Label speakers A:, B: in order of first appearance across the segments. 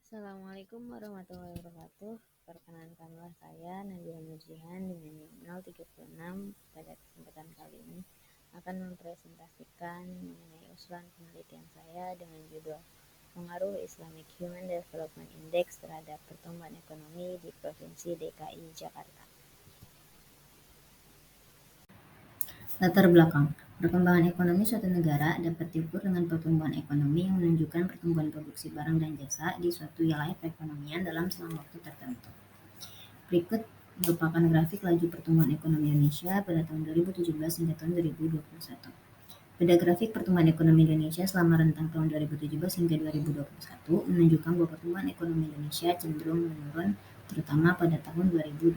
A: Assalamualaikum warahmatullahi wabarakatuh. Perkenalkanlah saya Nabila Nurjihan dengan NIM 036. Pada kesempatan kali ini akan mempresentasikan mengenai usulan penelitian saya dengan judul Pengaruh Islamic Human Development Index terhadap pertumbuhan ekonomi di Provinsi DKI Jakarta.
B: Latar belakang. Perkembangan ekonomi suatu negara dapat diukur dengan pertumbuhan ekonomi yang menunjukkan pertumbuhan produksi barang dan jasa di suatu wilayah perekonomian dalam selang waktu tertentu. Berikut merupakan grafik laju pertumbuhan ekonomi Indonesia pada tahun 2017 hingga tahun 2021. Pada grafik pertumbuhan ekonomi Indonesia selama rentang tahun 2017 hingga 2021 menunjukkan bahwa pertumbuhan ekonomi Indonesia cenderung menurun, terutama pada tahun 2020.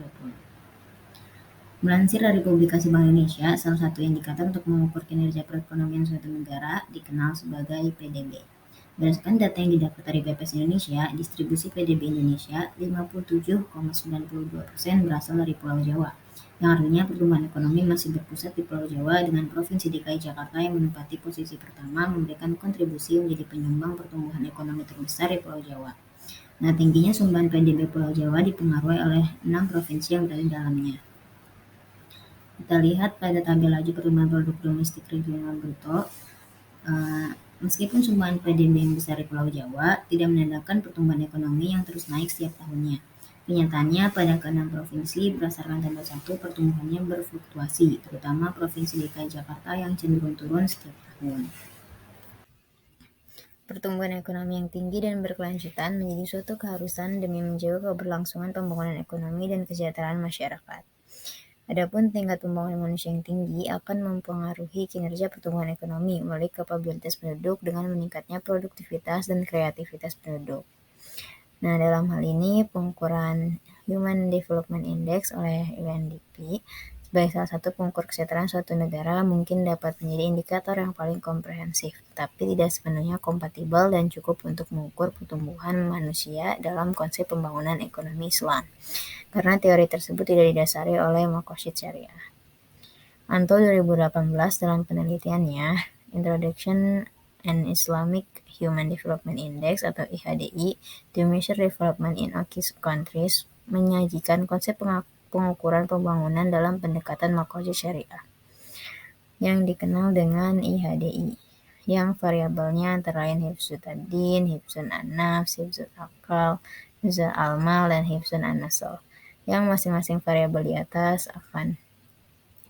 B: Melansir dari publikasi Bank Indonesia, salah satu indikator untuk mengukur kinerja perekonomian suatu negara dikenal sebagai PDB. Berdasarkan data yang didapat dari BPS Indonesia, distribusi PDB Indonesia 57,92% berasal dari Pulau Jawa, yang artinya pertumbuhan ekonomi masih berpusat di Pulau Jawa dengan Provinsi DKI Jakarta yang menempati posisi pertama memberikan kontribusi menjadi penyumbang pertumbuhan ekonomi terbesar di Pulau Jawa. Nah, tingginya sumbangan PDB Pulau Jawa dipengaruhi oleh 6 provinsi yang berada di dalamnya. Kita lihat pada tabel laju pertumbuhan produk domestik regional bruto, meskipun sumbangan PDB yang besar di Pulau Jawa tidak menandakan pertumbuhan ekonomi yang terus naik setiap tahunnya. Kenyataannya pada ke-6 provinsi berdasarkan tabel 1 pertumbuhannya berfluktuasi, terutama Provinsi DKI Jakarta yang cenderung turun setiap tahun.
A: Pertumbuhan ekonomi yang tinggi dan berkelanjutan menjadi suatu keharusan demi menjaga keberlangsungan pembangunan ekonomi dan kesejahteraan masyarakat. Adapun tingkat pembangunan manusia yang tinggi akan mempengaruhi kinerja pertumbuhan ekonomi melalui kapabilitas penduduk dengan meningkatnya produktivitas dan kreativitas penduduk. Nah, dalam hal ini pengukuran Human Development Index oleh UNDP sebagai salah satu pengukur kesejahteraan suatu negara mungkin dapat menjadi indikator yang paling komprehensif, tapi tidak sepenuhnya kompatibel dan cukup untuk mengukur pertumbuhan manusia dalam konsep pembangunan ekonomi Islam, karena teori tersebut tidak didasari oleh Maqasid Syariah. Anto 2018 dalam penelitiannya Introduction and Islamic Human Development Index atau IHDI to Measure Development in Oki Countries menyajikan konsep pengukuran pembangunan dalam pendekatan Maqasid Syariah yang dikenal dengan IHDI, yang variabelnya antara lain hifzul ad-din, hifzul an-nafs, hifzul akal, hifzul almal, dan hifzul an-nasl, yang masing-masing variabel di atas akan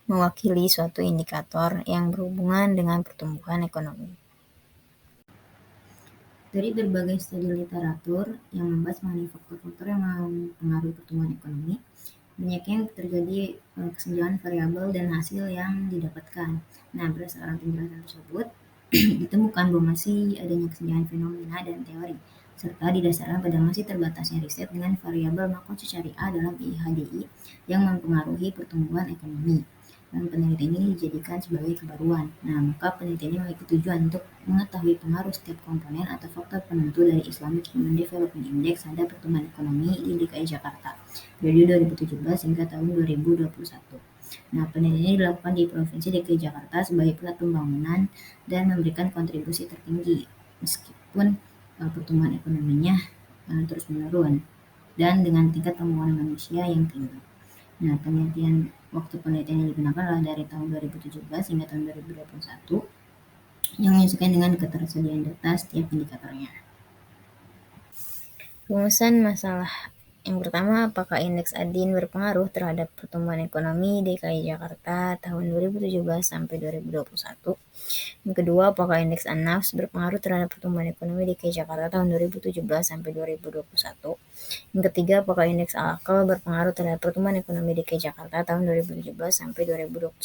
A: mewakili suatu indikator yang berhubungan dengan pertumbuhan ekonomi.
B: Dari berbagai studi literatur yang membahas mengenai faktor-faktor yang mempengaruhi pertumbuhan ekonomi, banyak yang terjadi kesenjangan variabel dan hasil yang didapatkan. Nah, berdasarkan penjelasan tersebut, ditemukan bahwa masih adanya kesenjangan fenomena dan teori, serta didasarkan pada masih terbatasnya riset dengan variabel Maqasid Syariah dalam IHDI yang mempengaruhi pertumbuhan ekonomi. Dan penelitian ini dijadikan sebagai kebaruan. Nah, maka penelitian ini memiliki tujuan untuk mengetahui pengaruh setiap komponen atau faktor penentu dari Islamic Human Development Index terhadap pertumbuhan ekonomi di DKI Jakarta periode 2017 hingga tahun 2021. Nah, penelitian ini dilakukan di Provinsi DKI Jakarta sebagai pusat pembangunan dan memberikan kontribusi tertinggi meskipun pertumbuhan ekonominya terus menurun dan dengan tingkat pembangunan manusia yang tinggi. Nah, waktu penelitian yang digunakan adalah dari tahun 2017 hingga tahun 2021 yang menyesuaikan dengan ketersediaan data setiap indikatornya.
A: Rumusan masalah yang pertama, apakah indeks ad-din berpengaruh terhadap pertumbuhan ekonomi DKI Jakarta tahun 2017 sampai 2021? Yang kedua, apakah indeks an-nafs berpengaruh terhadap pertumbuhan ekonomi DKI Jakarta tahun 2017 sampai 2021? Yang ketiga, apakah indeks al-akal berpengaruh terhadap pertumbuhan ekonomi DKI Jakarta tahun 2017 sampai 2021?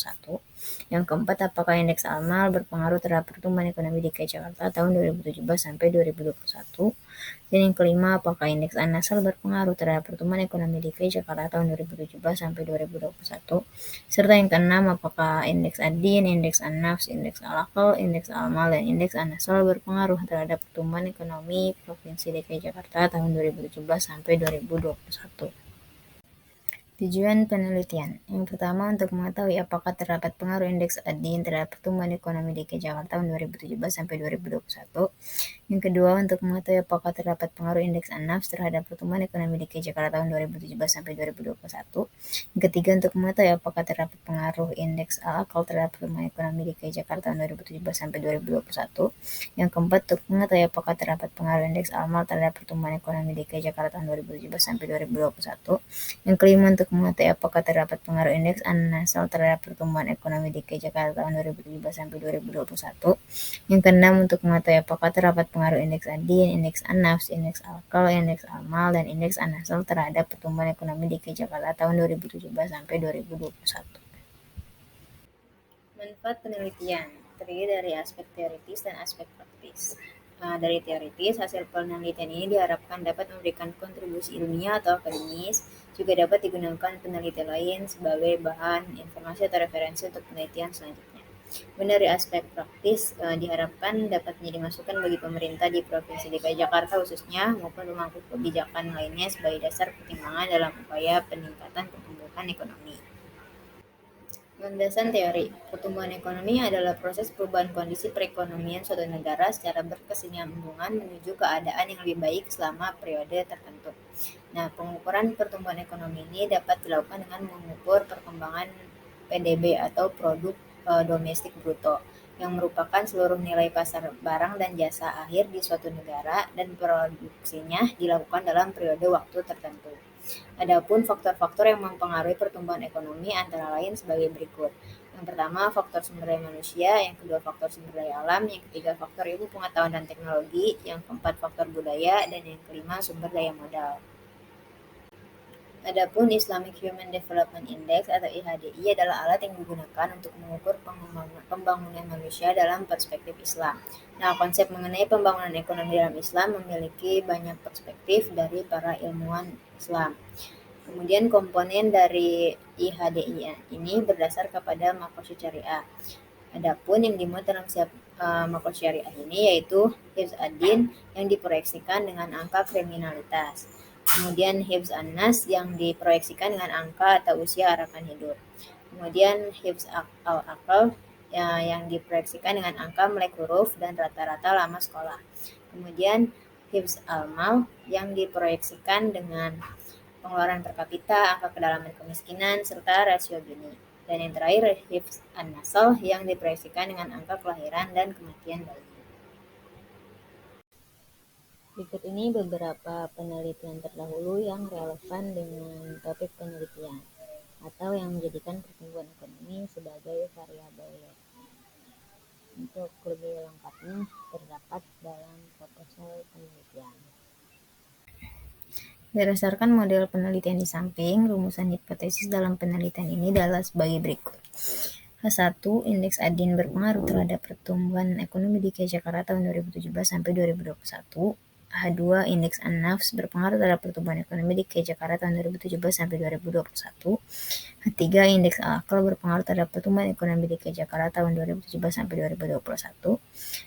A: Yang keempat, apakah indeks al-mal berpengaruh terhadap pertumbuhan ekonomi DKI Jakarta tahun 2017 sampai 2021? Dan yang kelima, apakah indeks an-nasl berpengaruh terhadap pertumbuhan ekonomi DKI Jakarta tahun 2017 sampai 2021? Serta yang keenam, apakah indeks ad-din, indeks an-nafs, indeks al-akal, indeks al-mal, dan indeks an-nasl berpengaruh terhadap pertumbuhan ekonomi Provinsi DKI Jakarta tahun 2017 sampai 2021? Tujuan penelitian. Yang pertama, untuk mengetahui apakah terdapat pengaruh indeks ADIN terhadap pertumbuhan ekonomi DKI Jakarta tahun 2017 sampai 2021. Yang kedua, untuk mengetahui apakah terdapat pengaruh indeks ANAFS terhadap pertumbuhan ekonomi DKI Jakarta tahun 2017 sampai 2021. Yang ketiga, untuk mengetahui apakah terdapat pengaruh indeks AAKAL terhadap pertumbuhan ekonomi DKI Jakarta tahun 2017 sampai 2021. Yang keempat, untuk mengetahui apakah terdapat pengaruh indeks ALMAL terhadap pertumbuhan ekonomi DKI Jakarta tahun 2017 sampai 2021. Yang kelima, untuk mengetahui apakah terdapat pengaruh indeks ANASAL terhadap pertumbuhan ekonomi DKI Jakarta tahun 2017 sampai 2021. Yang keenam, untuk mengetahui apakah terdapat pengaruh indeks ADIN, indeks ANAFS, indeks ALKAL, indeks ALMAL, dan indeks ANASAL terhadap pertumbuhan ekonomi DKI Jakarta tahun 2017 sampai 2021. Manfaat penelitian terdiri dari aspek teoritis dan aspek praktis. Dari teoritis, hasil penelitian ini diharapkan dapat memberikan kontribusi ilmiah atau akademis, juga dapat digunakan peneliti lain sebagai bahan informasi atau referensi untuk penelitian selanjutnya. Dari aspek praktis, diharapkan dapat menjadi masukan bagi pemerintah di Provinsi DKI Jakarta khususnya maupun pemangku kebijakan lainnya sebagai dasar pertimbangan dalam upaya peningkatan pertumbuhan ekonomi. Landasan teori, pertumbuhan ekonomi adalah proses perubahan kondisi perekonomian suatu negara secara berkesinambungan menuju keadaan yang lebih baik selama periode tertentu. Nah, pengukuran pertumbuhan ekonomi ini dapat dilakukan dengan mengukur perkembangan PDB atau produk domestik bruto yang merupakan seluruh nilai pasar barang dan jasa akhir di suatu negara dan produksinya dilakukan dalam periode waktu tertentu. Adapun faktor-faktor yang mempengaruhi pertumbuhan ekonomi antara lain sebagai berikut. Yang pertama, faktor sumber daya manusia, yang kedua faktor sumber daya alam, yang ketiga faktor ilmu pengetahuan dan teknologi, yang keempat faktor budaya, dan yang kelima sumber daya modal. Adapun Islamic Human Development Index atau IHDI adalah alat yang digunakan untuk mengukur pembangunan manusia dalam perspektif Islam. Nah, konsep mengenai pembangunan ekonomi dalam Islam memiliki banyak perspektif dari para ilmuwan Islam. Kemudian komponen dari IHDI ini berdasar kepada makosyid syariah. Adapun yang dimuat dalam makosyid syariah ini yaitu hifz ad-din yang diproyeksikan dengan angka kriminalitas. Kemudian hifz an-nas yang diproyeksikan dengan angka atau usia harapan hidup. Kemudian hifz al-aqal yang diproyeksikan dengan angka melek huruf dan rata-rata lama sekolah. Kemudian hifz al-mal yang diproyeksikan dengan pengeluaran per kapita, angka kedalaman kemiskinan, serta rasio Gini. Dan yang terakhir, hifz an-nasl yang diproyeksikan dengan angka kelahiran dan kematian bayi. Berikut ini beberapa penelitian terdahulu yang relevan dengan topik penelitian atau yang menjadikan pertumbuhan ekonomi sebagai variabel Y. Untuk lebih lengkapnya terdapat dalam proposal penelitian. Berdasarkan model penelitian di samping, rumusan hipotesis dalam penelitian ini adalah sebagai berikut. H1, indeks ADIN berpengaruh terhadap pertumbuhan ekonomi DKI Jakarta tahun 2017 sampai 2021. H2, indeks ANAFS berpengaruh terhadap pertumbuhan ekonomi DKI Jakarta tahun 2017 sampai 2021. H3, indeks AAKAL berpengaruh terhadap pertumbuhan ekonomi DKI Jakarta tahun 2017 sampai 2021.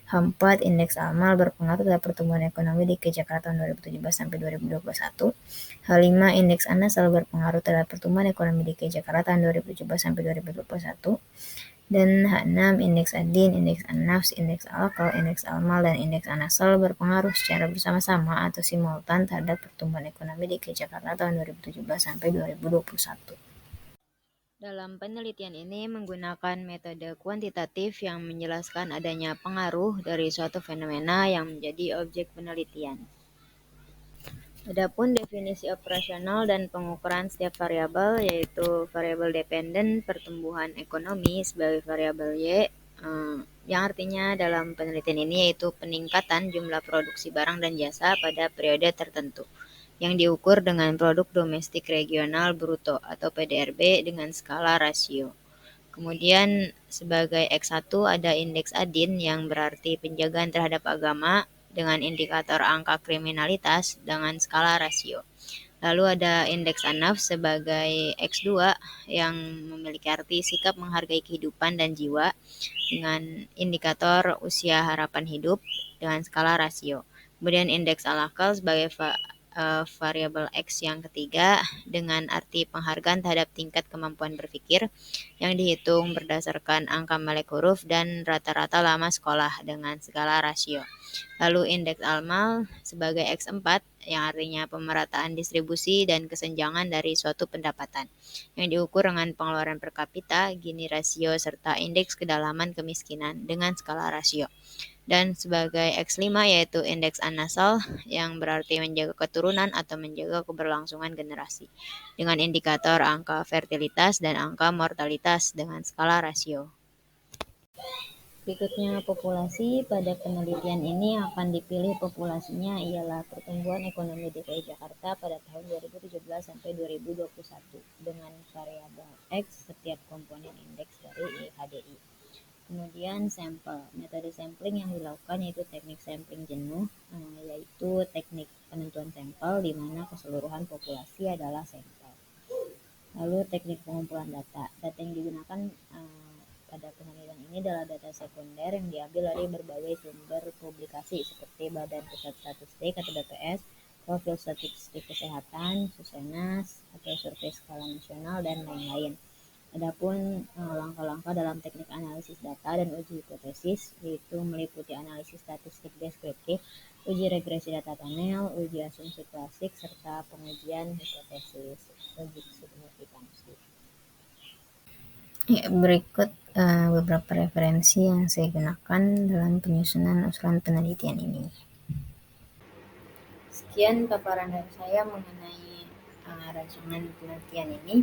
A: H4, indeks ALMAL berpengaruh terhadap pertumbuhan ekonomi DKI Jakarta tahun 2017 sampai 2021. H5, indeks ANASAL berpengaruh terhadap pertumbuhan ekonomi DKI Jakarta tahun 2017 sampai 2021. Dan H6, indeks ADIN, indeks ANAFS, indeks ALKAL, indeks ALMAL, dan indeks ANASAL berpengaruh secara bersama-sama atau simultan terhadap pertumbuhan ekonomi DKI Jakarta tahun 2017 sampai 2021. Dalam penelitian ini menggunakan metode kuantitatif yang menjelaskan adanya pengaruh dari suatu fenomena yang menjadi objek penelitian. Adapun definisi operasional dan pengukuran setiap variabel yaitu variabel dependen pertumbuhan ekonomi sebagai variabel Y, yang artinya dalam penelitian ini yaitu peningkatan jumlah produksi barang dan jasa pada periode tertentu yang diukur dengan produk domestik regional bruto atau PDRB dengan skala rasio. Kemudian sebagai X1 ada indeks ADIN yang berarti penjagaan terhadap agama dengan indikator angka kriminalitas dengan skala rasio. Lalu ada indeks ANAF sebagai X2 yang memiliki arti sikap menghargai kehidupan dan jiwa dengan indikator usia harapan hidup dengan skala rasio. Kemudian indeks ALAKAL sebagai variabel X yang ketiga dengan arti penghargaan terhadap tingkat kemampuan berpikir yang dihitung berdasarkan angka melek huruf dan rata-rata lama sekolah dengan skala rasio. Lalu indeks Almal sebagai X4 yang artinya pemerataan distribusi dan kesenjangan dari suatu pendapatan yang diukur dengan pengeluaran per kapita, Gini rasio, serta indeks kedalaman kemiskinan dengan skala rasio. Dan sebagai X5 yaitu indeks anasal yang berarti menjaga keturunan atau menjaga keberlangsungan generasi dengan indikator angka fertilitas dan angka mortalitas dengan skala rasio. Berikutnya populasi. Pada penelitian ini akan dipilih populasinya ialah pertumbuhan ekonomi DKI Jakarta pada tahun 2017 sampai 2021 dengan variabel X setiap komponen indeks dari IHDI. Kemudian sampel. Metode sampling yang dilakukan yaitu teknik sampling jenuh, yaitu teknik penentuan sampel di mana keseluruhan populasi adalah sampel. Lalu teknik pengumpulan data. Data yang digunakan pada penelitian ini adalah data sekunder yang diambil dari berbagai sumber publikasi seperti Badan Pusat Statistik atau BPS, Profil Statistik Kesehatan, Susenas, atau Survei Skala Nasional, dan lain-lain. Adapun langkah-langkah dalam teknik analisis data dan uji hipotesis yaitu meliputi analisis statistik deskriptif, uji regresi data panel, uji asumsi klasik, serta pengujian hipotesis uji signifikansi. Ya, berikut beberapa referensi yang saya gunakan dalam penyusunan usulan penelitian ini. Sekian paparan dari saya mengenai rancangan penelitian ini.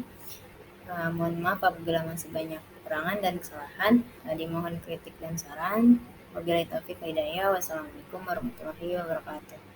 A: Mohon maaf apabila masih banyak kekurangan dan kesalahan. Dimohon kritik dan saran. Wabillahi taufiq wal hidayah. Wassalamualaikum warahmatullahi wabarakatuh.